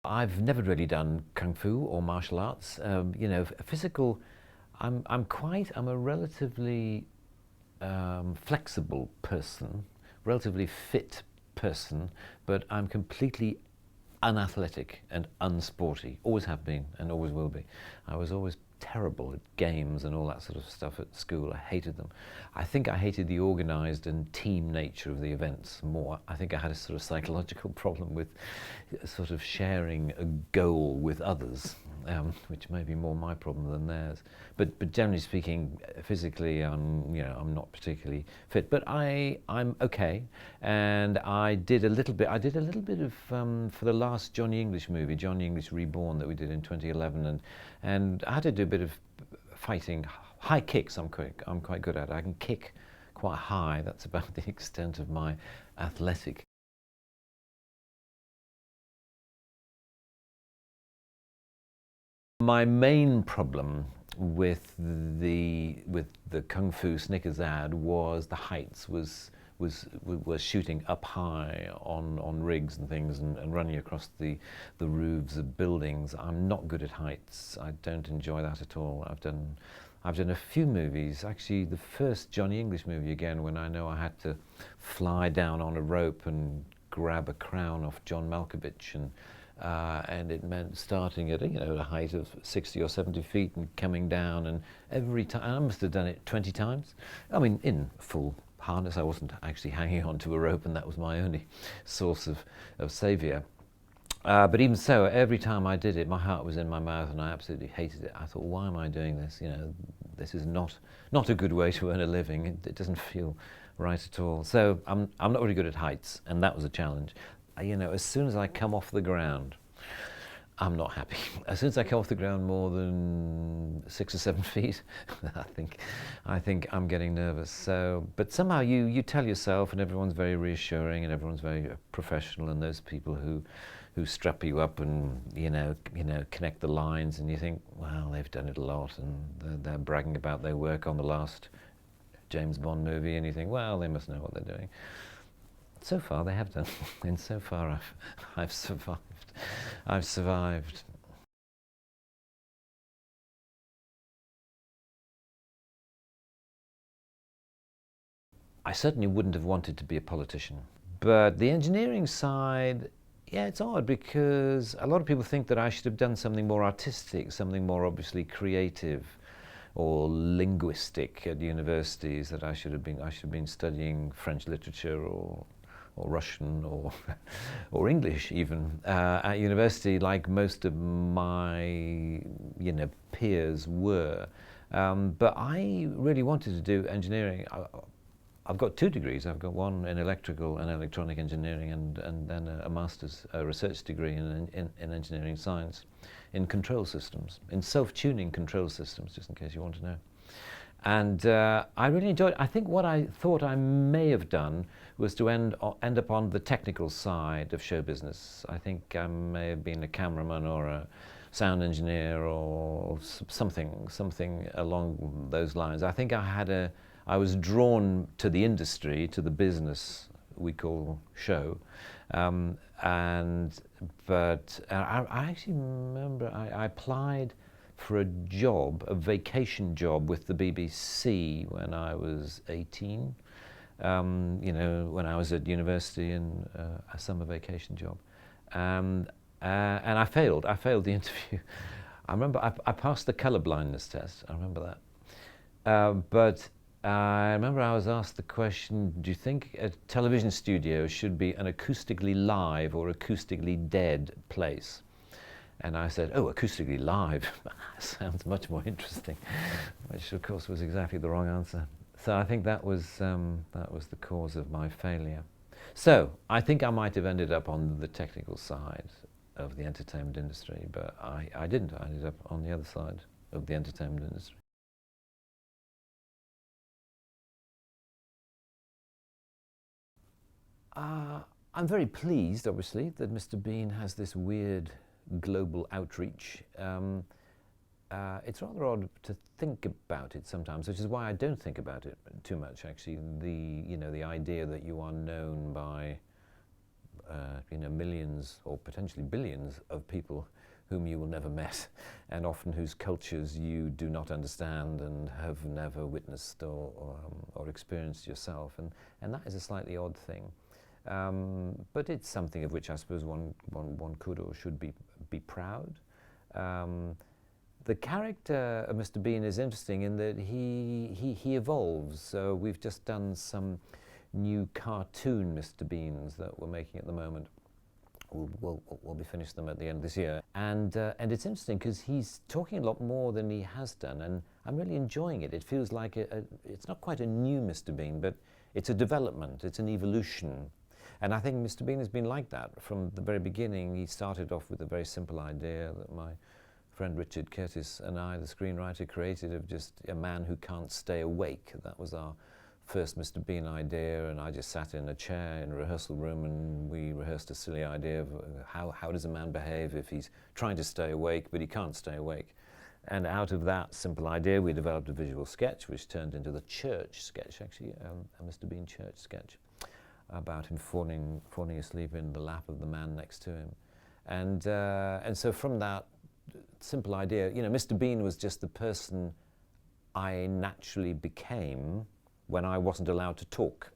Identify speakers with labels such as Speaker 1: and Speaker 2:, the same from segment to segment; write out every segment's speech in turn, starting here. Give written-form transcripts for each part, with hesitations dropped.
Speaker 1: I've never really done kung fu or martial arts. You know, physical. I'm a relatively flexible person, relatively fit person, but I'm completely unathletic and unsporty. Always have been and always will be. I was always terrible at games and all that sort of stuff at school. I hated them. I think I hated the organised and team nature of the events more. I think I had a sort of psychological problem with sort of sharing a goal with others, which may be more my problem than theirs. But generally speaking, physically, I'm not particularly fit. But I'm okay, and I did a little bit. I did a little bit of for the last Johnny English movie, Johnny English Reborn, that we did in 2011, and I had to do a bit of fighting. High kicks, I'm quite good at. I can kick quite high. That's about the extent of my athletic. My main problem with the Kung Fu Snickers ad was the heights. Was shooting up high on rigs and things and running across the roofs of buildings. I'm not good at heights. I don't enjoy that at all. I've done a few movies. Actually, the first Johnny English movie again, when I know I had to fly down on a rope and grab a crown off John Malkovich, and it meant starting at a height of 60 or 70 feet and coming down, and every time I must have done it 20 times. I mean, in full harness. I wasn't actually hanging onto a rope, and that was my only source of saviour. But even so, every time I did it, my heart was in my mouth, and I absolutely hated it. I thought, why am I doing this? You know, this is not a good way to earn a living. It doesn't feel right at all. So I'm not really good at heights, and that was a challenge. You know, as soon as I come off the ground, I'm not happy. As soon as I come off the ground more than 6 or 7 feet, I think I'm getting nervous. So, but somehow you tell yourself, and everyone's very reassuring, and everyone's very professional, and those people who strap you up and connect the lines, and you think, well, they've done it a lot, and they're bragging about their work on the last James Bond movie, and you think, well, they must know what they're doing. So far, they have done, and so far I've survived. I've survived. I certainly wouldn't have wanted to be a politician. But the engineering side, yeah, it's odd because a lot of people think that I should have done something more artistic, something more obviously creative or linguistic at universities, that I should have been studying French literature or Russian or English even at university, like most of my peers were. But I really wanted to do engineering. I've got 2 degrees. I've got one in electrical and electronic engineering, and then a master's research degree in engineering science, in control systems, in self-tuning control systems, just in case you want to know. And I really enjoyed it. I think what I thought I may have done was to end up on the technical side of show business. I think I may have been a cameraman or a sound engineer or something along those lines. I think I was drawn to the industry, to the business we call show, but I actually remember I applied for a job, a vacation job with the BBC when I was 18. When I was at university, in a summer vacation job, and I failed. I failed the interview. I remember I passed the colour blindness test. I remember that, but I remember I was asked the question, do you think a television studio should be an acoustically live or acoustically dead place? And I said, oh, acoustically live. Sounds much more interesting, which of course was exactly the wrong answer. So I think that was the cause of my failure. So I think I might have ended up on the technical side of the entertainment industry, but I didn't. I ended up on the other side of the entertainment industry. I'm very pleased, obviously, that Mr. Bean has this weird global outreach. It's rather odd to think about it sometimes, which is why I don't think about it too much. Actually, the idea that you are known by millions or potentially billions of people whom you will never met, and often whose cultures you do not understand and have never witnessed or experienced yourself, and that is a slightly odd thing. But it's something of which I suppose one could or should be proud. The character of Mr. Bean is interesting in that he evolves. So we've just done some new cartoon Mr. Beans that we're making at the moment. We'll be finished them at the end of this year. And it's interesting because he's talking a lot more than he has done, and I'm really enjoying it. It feels like it's not quite a new Mr. Bean, but it's a development, it's an evolution. And I think Mr. Bean has been like that from the very beginning. He started off with a very simple idea that my friend Richard Curtis and I, the screenwriter, created of just a man who can't stay awake. That was our first Mr. Bean idea, and I just sat in a chair in a rehearsal room and we rehearsed a silly idea of how does a man behave if he's trying to stay awake but he can't stay awake. And out of that simple idea we developed a visual sketch which turned into the church sketch, actually, a Mr. Bean church sketch about him falling asleep in the lap of the man next to him. And so from that simple idea, Mr. Bean was just the person I naturally became when I wasn't allowed to talk.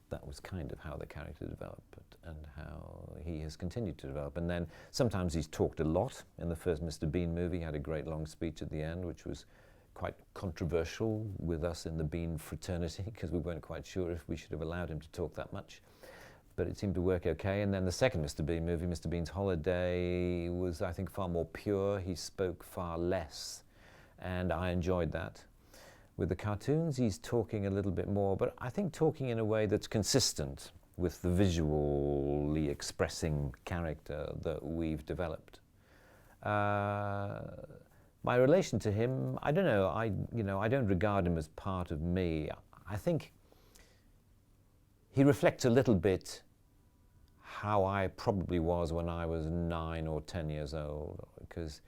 Speaker 1: That was kind of how the character developed and how he has continued to develop. And then sometimes he's talked a lot. In the first Mr. Bean movie, he had a great long speech at the end, which was quite controversial with us in the Bean fraternity because we weren't quite sure if we should have allowed him to talk that much. But it seemed to work okay. And then the second Mr. Bean movie, Mr. Bean's Holiday, was, I think, far more pure. He spoke far less, and I enjoyed that. With the cartoons, he's talking a little bit more, but I think talking in a way that's consistent with the visually expressing character that we've developed. My relation to him, I don't know. I don't regard him as part of me. I think he reflects a little bit how I probably was when I was 9 or 10 years old, because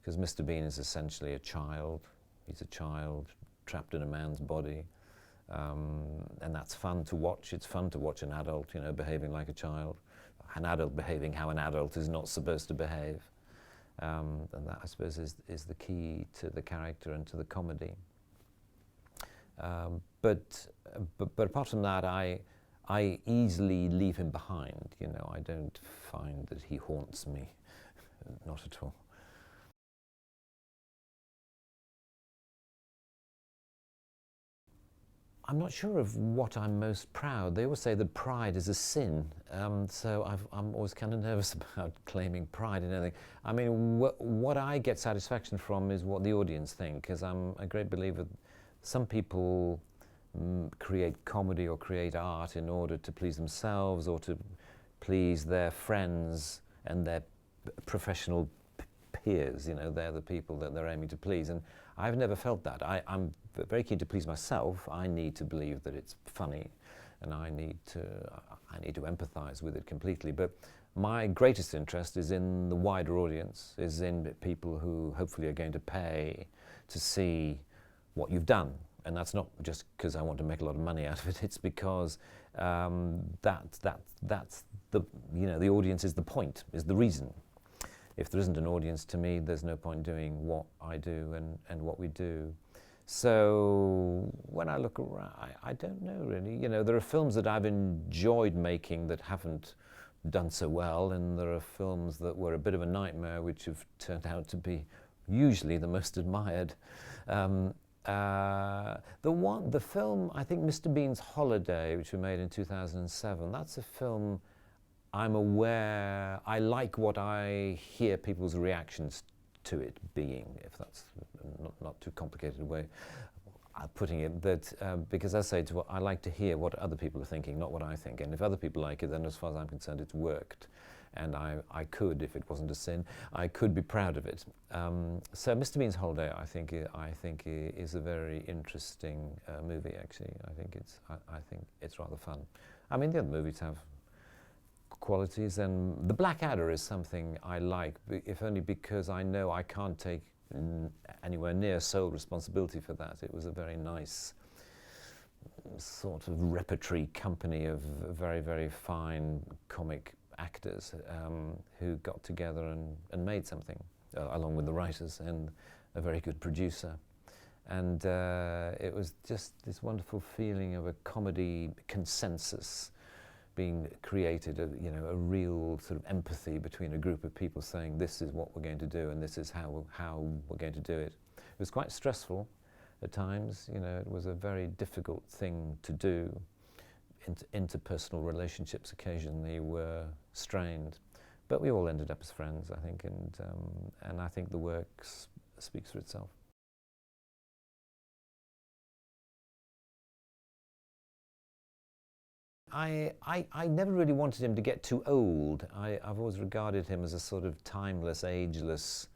Speaker 1: Mr. Bean is essentially a child. He's a child trapped in a man's body, and that's fun to watch. It's fun to watch an adult, behaving like a child, an adult behaving how an adult is not supposed to behave, and that, I suppose, is the key to the character and to the comedy. But apart from that, I easily leave him behind. I don't find that he haunts me, not at all. I'm not sure of what I'm most proud. They always say that pride is a sin, so I'm always kind of nervous about claiming pride in anything. I mean, what I get satisfaction from is what the audience think, because I'm a great believer. Some people create comedy or create art in order to please themselves or to please their friends and their professional peers. They're the people that they're aiming to please, and I've never felt that. I'm very keen to please myself. I need to believe that it's funny, and I need to empathize with it completely. But my greatest interest is in the wider audience, is in people who hopefully are going to pay to see what you've done. And that's not just because I want to make a lot of money out of it. It's because that's the audience is the point, is the reason. If there isn't an audience, to me, there's no point doing what I do and what we do. So when I look around, I don't know really. There are films that I've enjoyed making that haven't done so well, and there are films that were a bit of a nightmare which have turned out to be usually the most admired. The film, I think, Mr. Bean's Holiday, which we made in 2007, that's a film I'm aware, I like what I hear people's reactions to it being, if that's not too complicated a way of putting it, that because I say I like to hear what other people are thinking, not what I think. And if other people like it, then as far as I'm concerned, it's worked. And I could, if it wasn't a sin, I could be proud of it. So Mr. Bean's Holiday, I think is a very interesting movie. Actually, I think it's rather fun. I mean, the other movies have qualities, and the Blackadder is something I like, if only because I know I can't take anywhere near sole responsibility for that. It was a very nice sort of repertory company of very, very fine comic actors who got together and made something, along with the writers and a very good producer. And it was just this wonderful feeling of a comedy consensus being created, a real sort of empathy between a group of people saying, this is what we're going to do and this is how we're going to do it. It was quite stressful at times, it was a very difficult thing to do. Interpersonal relationships occasionally were strained, but we all ended up as friends, I think, and I think the work speaks for itself. I never really wanted him to get too old. I've always regarded him as a sort of timeless, ageless,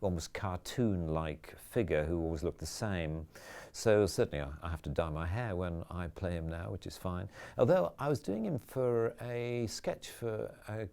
Speaker 1: almost cartoon-like figure who always looked the same. So certainly I have to dye my hair when I play him now, which is fine. Although I was doing him for a sketch for a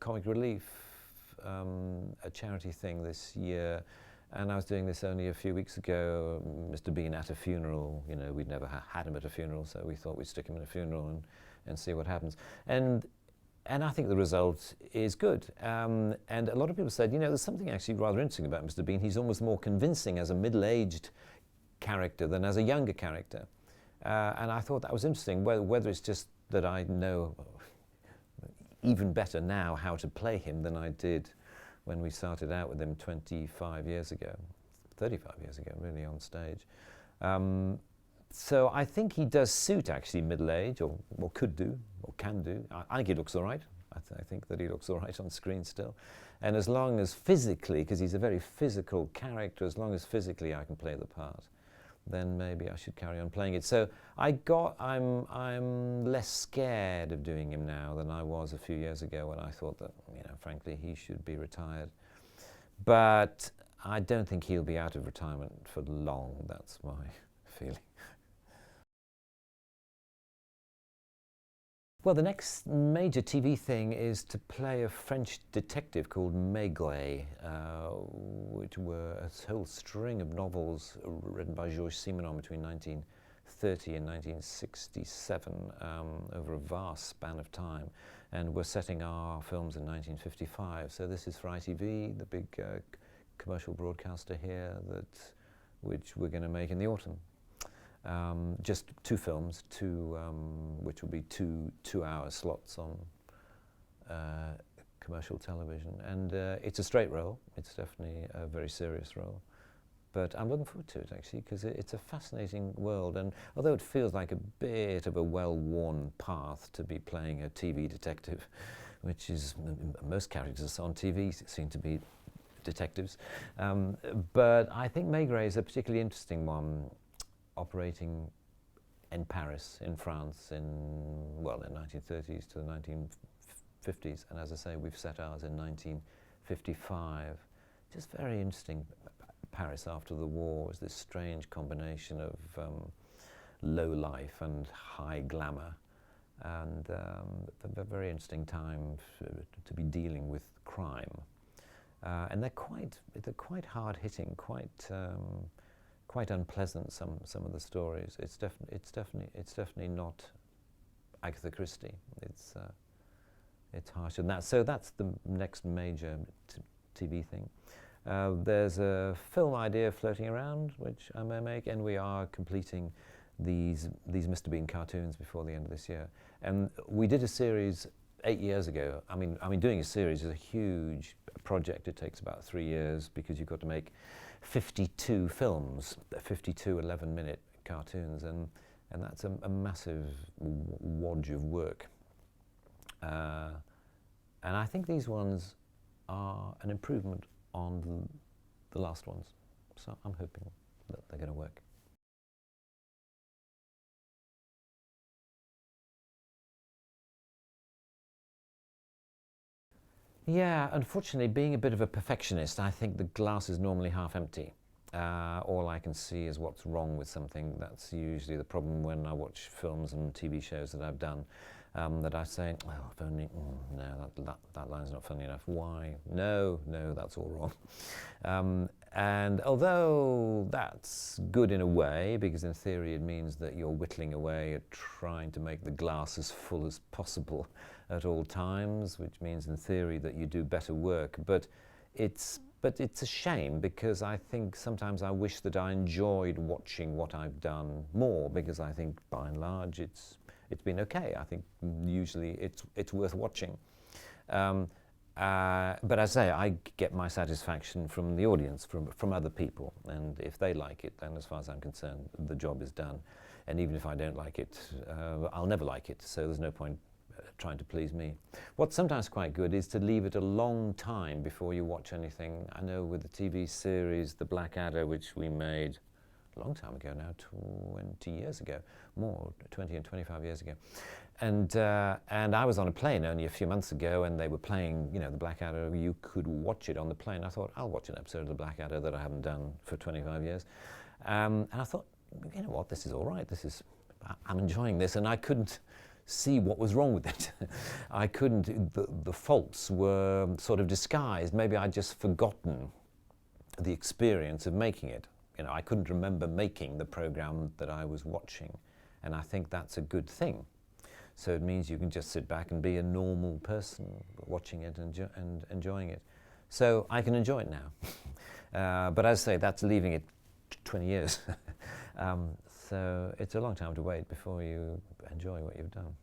Speaker 1: Comic Relief, a charity thing this year, and I was doing this only a few weeks ago. Mr. Bean at a funeral, we'd never had him at a funeral, so we thought we'd stick him in a funeral and see what happens. And I think the result is good. And a lot of people said, there's something actually rather interesting about Mr. Bean. He's almost more convincing as a middle-aged character than as a younger character. And I thought that was interesting, whether it's just that I know even better now how to play him than I did when we started out with him 25 years ago, 35 years ago, really, on stage. So I think he does suit actually middle age, or could do, or can do. I think he looks all right. I think that he looks all right on screen still. And as long as physically, because he's a very physical character, as long as physically I can play the part, then maybe I should carry on playing it. So I'm less scared of doing him now than I was a few years ago when I thought that, frankly, he should be retired. But I don't think he'll be out of retirement for long. That's my feeling. Well, the next major TV thing is to play a French detective called Maigret, which were a whole string of novels written by Georges Simenon between 1930 and 1967, over a vast span of time. And we're setting our films in 1955. So this is for ITV, the big commercial broadcaster here, which we're going to make in the autumn. Just two films, which will be two-hour slots on commercial television. And it's a straight role. It's definitely a very serious role. But I'm looking forward to it, actually, because it's a fascinating world. And although it feels like a bit of a well-worn path to be playing a TV detective, which is, most characters on TV seem to be detectives. But I think Maigret is a particularly interesting one, operating in Paris, in France, in the 1930s to the 1950s. And as I say, we've set ours in 1955. Just very interesting. Paris after the war was this strange combination of low life and high glamour. And a very interesting time to be dealing with crime. And they're quite hard-hitting, quite unpleasant. Some of the stories. It's definitely not Agatha Christie. It's harsher than that. So that's the next major TV thing. There's a film idea floating around which I may make, and we are completing these Mr. Bean cartoons before the end of this year. And we did a series 8 years ago. I mean, doing a series is a huge project. It takes about 3 years because you've got to make 52 films, 52 11-minute cartoons, and that's a massive wodge of work. And I think these ones are an improvement on the last ones. So I'm hoping that they're going to work. Yeah, unfortunately, being a bit of a perfectionist, I think the glass is normally half empty. All I can see is what's wrong with something. That's usually the problem when I watch films and TV shows that I've done, that I say, well, if only, no, that line's not funny enough. Why? No, that's all wrong. And although that's good in a way, because in theory it means that you're whittling away at trying to make the glass as full as possible at all times, which means in theory that you do better work. But it's a shame, because I think sometimes I wish that I enjoyed watching what I've done more, because I think by and large it's been okay. I think usually it's worth watching. But as I say, I get my satisfaction from the audience, from other people, and if they like it, then as far as I'm concerned, the job is done. And even if I don't like it, I'll never like it, so there's no point trying to please me. What's sometimes quite good is to leave it a long time before you watch anything. I know with the TV series The Blackadder, which we made a long time ago now, 20 years ago, more, 20 and 25 years ago. And I was on a plane only a few months ago, and they were playing, you know, The Blackadder. You could watch it on the plane. I thought, I'll watch an episode of The Blackadder that I haven't done for 25 years. And I thought, you know what, this is all right. I'm enjoying this, and I couldn't see what was wrong with it. I couldn't, the faults were sort of disguised. Maybe I'd just forgotten the experience of making it. You know, I couldn't remember making the program that I was watching, and I think that's a good thing. So it means you can just sit back and be a normal person watching it and enjoying it. So I can enjoy it now. But as I say, that's leaving it 20 years. So it's a long time to wait before you enjoy what you've done.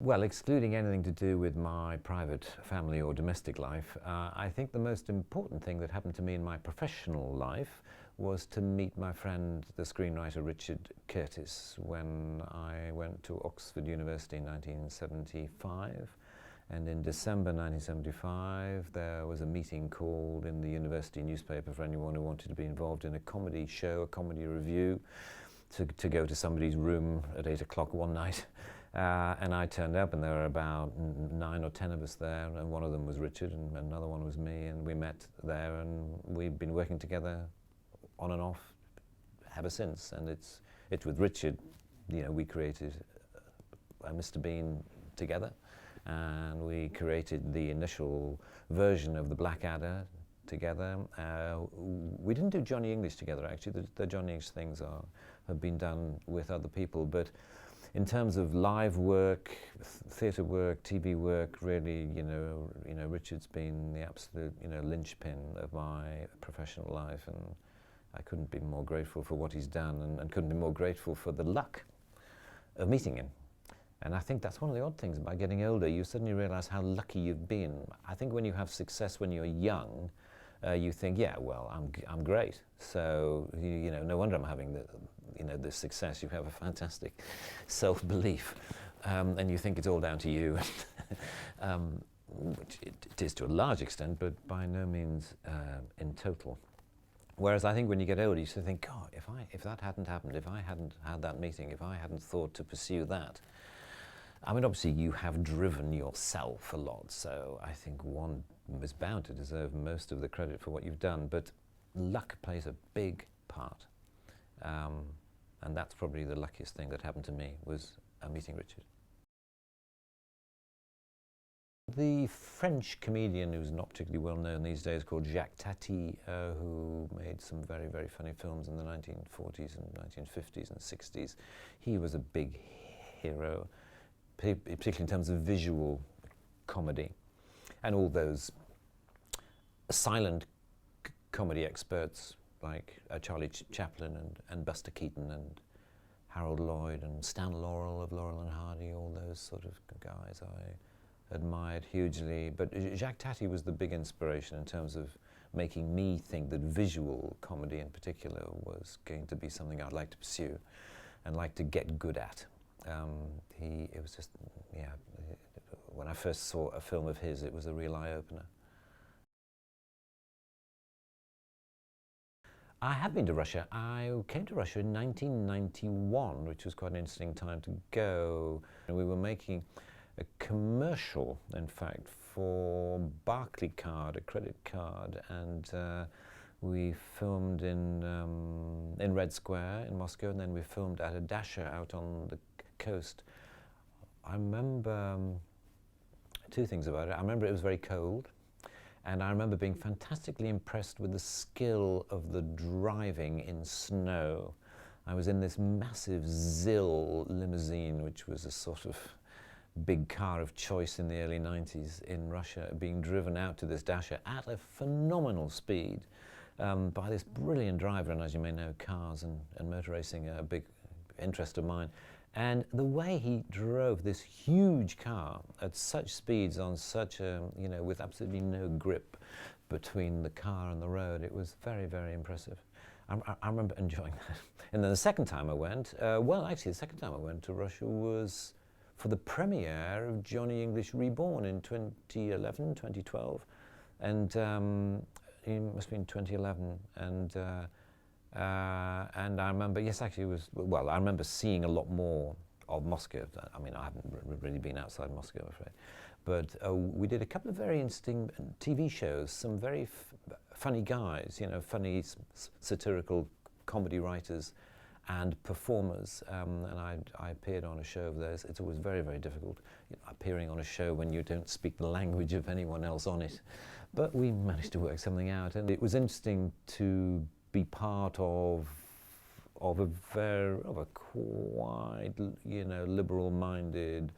Speaker 1: Well, excluding anything to do with my private family or domestic life, I think the most important thing that happened to me in my professional life was to meet my friend, the screenwriter Richard Curtis, when I went to Oxford University in 1975. And in December 1975, there was a meeting called in the university newspaper for anyone who wanted to be involved in a comedy show, a comedy review, to go to somebody's room at 8 o'clock one night. And I turned up, and there were about 9 or 10 of us there, and one of them was Richard, and another one was me, and we met there, and we've been working together on and off ever since. And it's with Richard, you know, we created Mr. Bean together, and we created the initial version of The Blackadder together. We didn't do Johnny English together, actually. The Johnny English things have been done with other people, but in terms of live work, theatre work, TV work, really, you know, Richard's been the absolute, you know, linchpin of my professional life, and I couldn't be more grateful for what he's done, and couldn't be more grateful for the luck of meeting him. And I think that's one of the odd things about getting older. You suddenly realize how lucky you've been. I think when you have success when you're young, you think, yeah, well, I'm great. So, you know, no wonder I'm having this success. You have a fantastic self-belief, and you think it's all down to you, which it is to a large extent, but by no means in total. Whereas I think when you get older, you sort of think, God, if that hadn't happened, if I hadn't had that meeting, if I hadn't thought to pursue that. I mean, obviously you have driven yourself a lot, so I think one is bound to deserve most of the credit for what you've done, but luck plays a big part. And that's probably the luckiest thing that happened to me, was meeting Richard. The French comedian who's not particularly well known these days, called Jacques Tati, who made some very, very funny films in the 1940s and 1950s and 60s. He was a big hero, particularly in terms of visual comedy. And all those silent comedy experts like Charlie Chaplin and Buster Keaton and Harold Lloyd and Stan Laurel of Laurel and Hardy, all those sort of guys I admired hugely. But Jacques Tati was the big inspiration in terms of making me think that visual comedy in particular was going to be something I'd like to pursue and like to get good at. It was just, yeah, when I first saw a film of his, it was a real eye-opener. I have been to Russia. I came to Russia in 1991, which was quite an interesting time to go. And we were making a commercial, in fact, for Barclaycard, a credit card, and we filmed in Red Square in Moscow, and then we filmed at a dasher out on the coast. I remember two things about it. I remember it was very cold, and I remember being fantastically impressed with the skill of the driving in snow. I was in this massive ZIL limousine, which was a sort of big car of choice in the early 90s in Russia, being driven out to this dasher at a phenomenal speed by this brilliant driver. And as you may know, cars and motor racing are a big interest of mine. And the way he drove this huge car at such speeds on such a, with absolutely no grip between the car and the road, it was very, very impressive. I remember enjoying that. And then the second time I went, the second time I went to Russia was for the premiere of Johnny English Reborn in 2011, 2012. And it must have been 2011. And I remember, yes, actually it was, well, I remember seeing a lot more of Moscow. I mean, I haven't really been outside Moscow, I'm afraid. But we did a couple of very interesting TV shows, some very funny guys, funny satirical comedy writers and performers. And I appeared on a show of theirs. It's always very, very difficult appearing on a show when you don't speak the language of anyone else on it. But we managed to work something out. And it was interesting to be part of a quite, liberal-minded,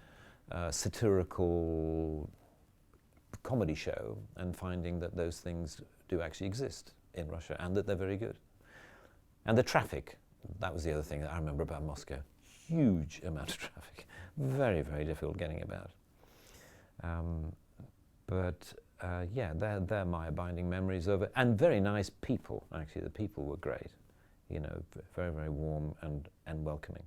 Speaker 1: satirical comedy show, and finding that those things do actually exist in Russia and that they're very good. And the traffic, that was the other thing that I remember about Moscow. Huge amount of traffic, very, very difficult getting about. Yeah, they're my abiding memories of it. And very nice people, actually. The people were great, very, very warm and welcoming.